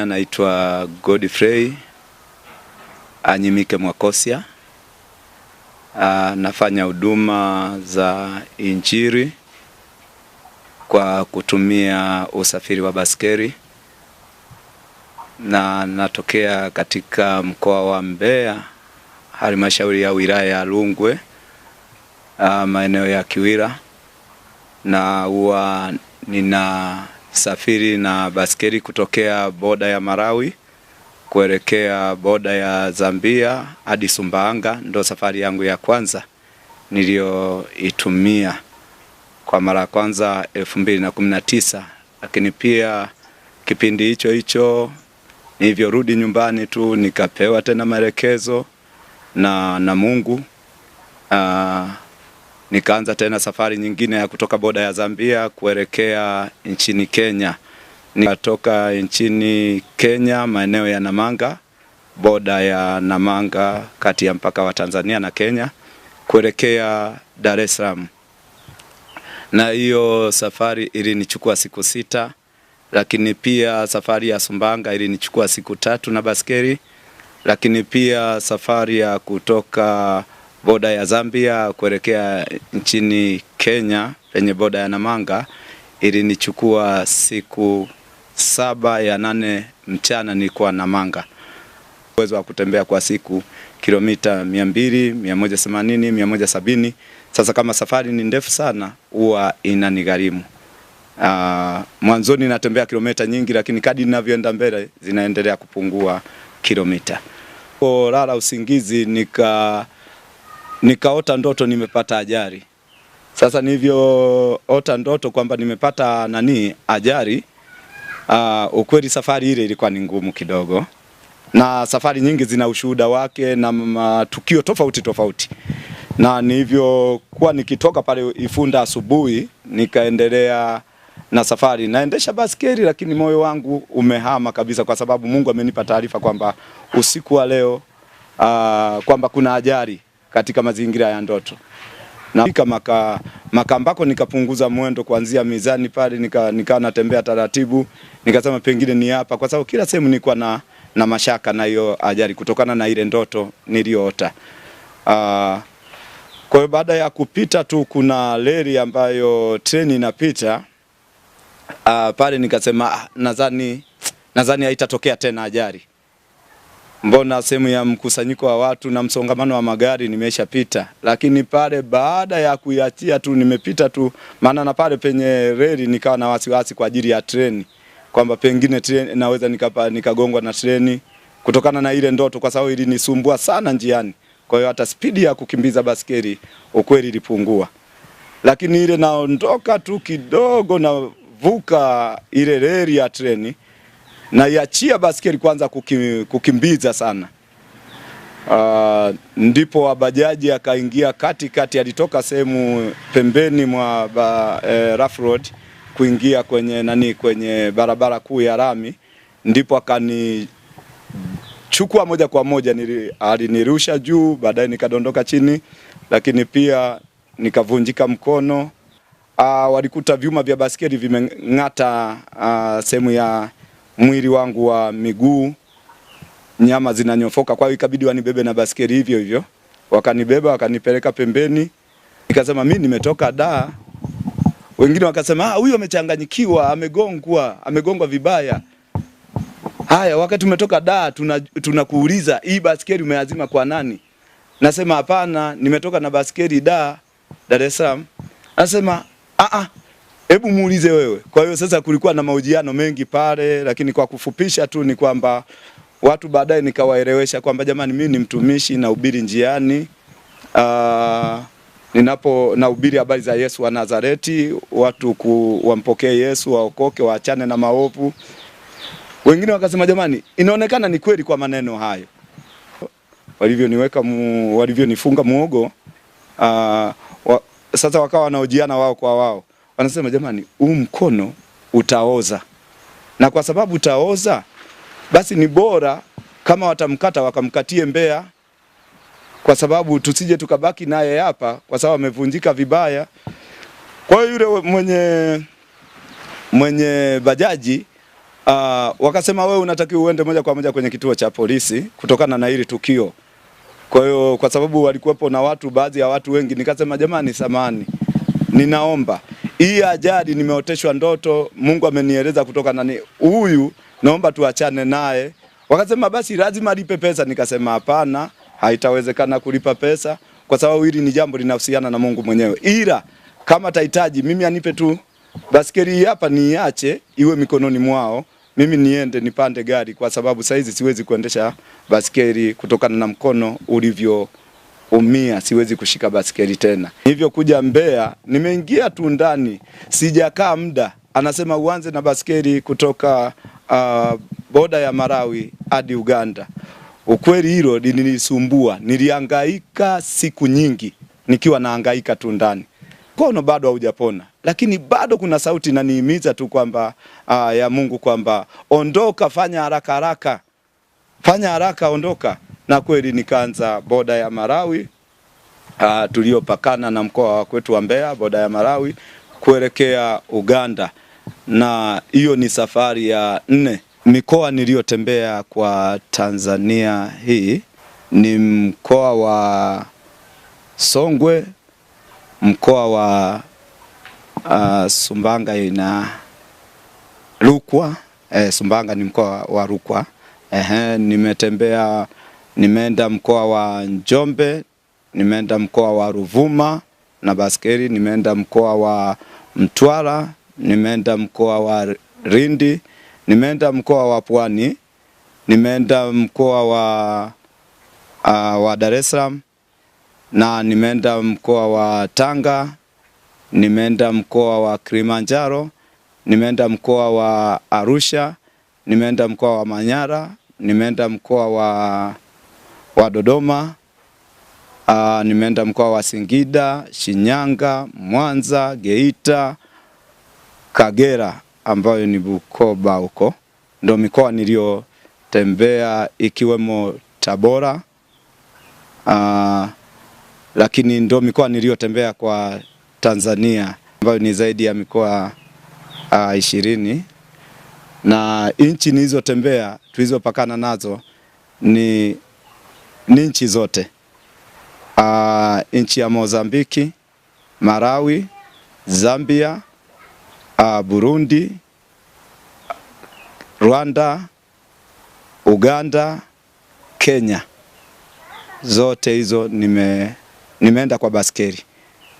Naitwa Godfrey Anyimike Mwakosia. Nafanya huduma za injili kwa kutumia usafiri wa baskeli, na natokea katika mkoa wa Mbeya, halmashauri ya wilaya ya Rungwe, maeneo ya Kiwira, na huwa ninasafiri na baskeli kutokea boda ya Malawi kuelekea boda ya Zambia hadi Sumbawanga. Ndo safari yangu ya kwanza niliyoitumia kwa mara ya kwanza 2019, lakini pia kipindi hicho nilivyorudi nyumbani tu nikapewa tena maelekezo na Mungu. Nikaanza tena safari nyingine ya kutoka boda ya Zambia kuelekea nchini Kenya. Nikatoka nchini Kenya maeneo ya Namanga, boda ya Namanga kati ya mpaka wa Tanzania na Kenya, kuelekea Dar es Salaam. Na hiyo safari ilinichukua siku 6, lakini pia safari ya Sumbawanga ilinichukua siku 3 na baskeli, lakini pia safari ya kutoka boda ya Zambia kuelekea nchini Kenya penye boda ya Namanga ilinichukua siku 7 ya 8 mchana nilikuwa Namanga. Uwezo wa kutembea kwa siku kilomita 200, 180, 170. Sasa kama safari ni ndefu sana huwa inanigharimu. Mwanzoni natembea kilomita nyingi, lakini kadri ninavyoenda mbele zinaendelea kupungua kilomita. Kwa lala usingizi nikaota ndoto nimepata ajali. Sasa nilivyoota ndoto kwamba nimepata ajali, ukweli safari ile ilikuwa ni ngumu kidogo. Na safari nyingi zina ushuhuda wake na matukio tofauti. Na nilivyokuwa nikitoka pale Ifunda asubuhi nikaendelea na safari. Naendesha baskeli, lakini moyo wangu umehama kabisa, kwa sababu Mungu amenipa taarifa kwamba usiku wa leo kwamba kuna ajali katika mazingira ya ndoto. Na Makambako nikapunguza mwendo kuanzia Mizani pale, nikawa natembea taratibu. Nikasema pengine ni hapa, kwa sababu kila sehemu nilikuwa na mashaka na hiyo ajali kutokana na ile ndoto niliyoota. Kwa hiyo baada ya kupita tu kuna reli ambayo treni inapita pale, nikasema nadhani haitatokea tena ajali. Mbona sehemu ya mkusanyiko wa watu na msongamano wa magari nimeshapita. Lakini pale baada ya kuiachia tu nimepita tu, maana na pale penye reli nikawa na wasiwasi kwa ajili ya treni, kwamba pengine treni naweza nikagongwa na treni kutokana na ile ndoto, kwa sababu ilinisumbua sana njiani. Kwa hiyo hata spidi ya kukimbiza baskeli ukweli ilipungua. Lakini ile naondoka tu kidogo na vuka ile reli ya treni na iachia baskeli kwanza kukimbiza sana. Ndipo wabajaji akaingia katikati, alitoka sehemu pembeni mwa rough road kuingia kwenye barabara kuu ya lami, ndipo akanichukua moja kwa moja, alinirusha juu, baadaye nikadondoka chini, lakini pia nikavunjika mkono. Walikuta vyuma vya baskeli vimeng'ata sehemu ya mwili wangu wa miguu, nyama zinanyofoka, kwa hiyo ikabidi wanibebe na baskeli hivyo. Wakanibeba wakanipeleka pembeni. Nikasema mimi nimetoka Dar. Wengine wakasema huyu amechanganyikiwa, amegongwa vibaya. Haya, wakati umetoka Dar tunakuuliza hii baskeli umeazima kwa nani? Nasema hapana, nimetoka na baskeli Dar es Salaam. Nasema hebu muulize wewe. Kwa hiyo sasa kulikuwa na mahojiano mengi pale, lakini kwa kufupisha tu ni kwamba watu baadaye nikawaelewesha kwamba jamani, mimi ni mtumishi na hubiri njiani. Nahubiri habari za Yesu wa Nazareti, watu wampokee Yesu, waokoke, waachane na maovu. Wengine wakasema jamani, inaonekana ni kweli kwa maneno hayo. Walivyonifunga muogo, sasa wakawa wanahojiana wao kwa wao. Wanasema jamani, huu mkono utaoza, na kwa sababu utaoza basi ni bora kama watamkata wakamkatie Mbeya, kwa sababu tusije tukabaki naye hapa, kwa sababu amevunjika vibaya. Kwa hiyo yule mwenye bajaji Wakasema wewe unatakiwa uende moja kwa moja kwenye kituo cha polisi kutokana na hili tukio. Kwa hiyo kwa sababu walikuwepo na watu, baadhi ya watu wengi, nikasema jamani, samani, ninaomba hii ajali nimeoteshwa ndoto, Mungu amenieleza kutoka nani huyu, naomba tuachane naye. Wakasema basi lazima alipe pesa. Nikasema hapana, haitawezekana kulipa pesa kwa sababu hili ni jambo linahusiana na Mungu mwenyewe. Ila kama tahitaji mimi anipe tu basikeli hapa, niache iwe mikononi mwao, mimi niende nipande gari, kwa sababu saizi siwezi kuendesha basikeli kutokana na mkono ulivyoumia, siwezi kushika basikeli tena. Hivyo kuja Mbeya, nimeingia tu ndani, sijakaa muda, anasema uanze na basikeli kutoka boda ya Malawi hadi Uganda. Ukweli hilo lilinisumbua, nilihangaika siku nyingi nikiwa nahangaika tu ndani. Mkono bado haujapona, lakini bado kuna sauti inanihimiza tu kwamba ya Mungu kwamba ondoka, fanya haraka haraka, fanya haraka, ondoka. Na kweli nikaanza boda ya Malawi tuliopakana na mkoa wetu wa Mbeya, boda ya Malawi kuelekea Uganda, na hiyo ni safari ya 4. Mikoa niliyotembea kwa Tanzania hii ni mkoa wa Songwe, mkoa wa Sumbanga na Rukwa. Sumbanga ni mkoa wa Rukwa. Nimeenda mkoa wa Njombe, nimeenda mkoa wa Ruvuma na baskeli, nimeenda mkoa wa Mtwara, nimeenda mkoa wa Lindi, nimeenda mkoa wa Pwani, nimeenda mkoa wa Dar es Salaam, na nimeenda mkoa wa Tanga, nimeenda mkoa wa Kilimanjaro, nimeenda mkoa wa Arusha, nimeenda mkoa wa Manyara, nimeenda mkoa wa Dodoma, nimeenda mkoa wa Singida, Shinyanga, Mwanza, Geita, Kagera ambayo ni Bukoba huko. Ndio mikoa niliyotembea, ikiwemo Tabora. Lakini ndio mikoa niliyotembea kwa Tanzania ambayo ni zaidi ya mikoa 20. Na nchi nilizotembea tulizopakana nazo ni nchi zote. Nchi ya Mozambiki, Malawi, Zambia, Burundi, Rwanda, Uganda, Kenya. Zote hizo nimeenda kwa baskeli.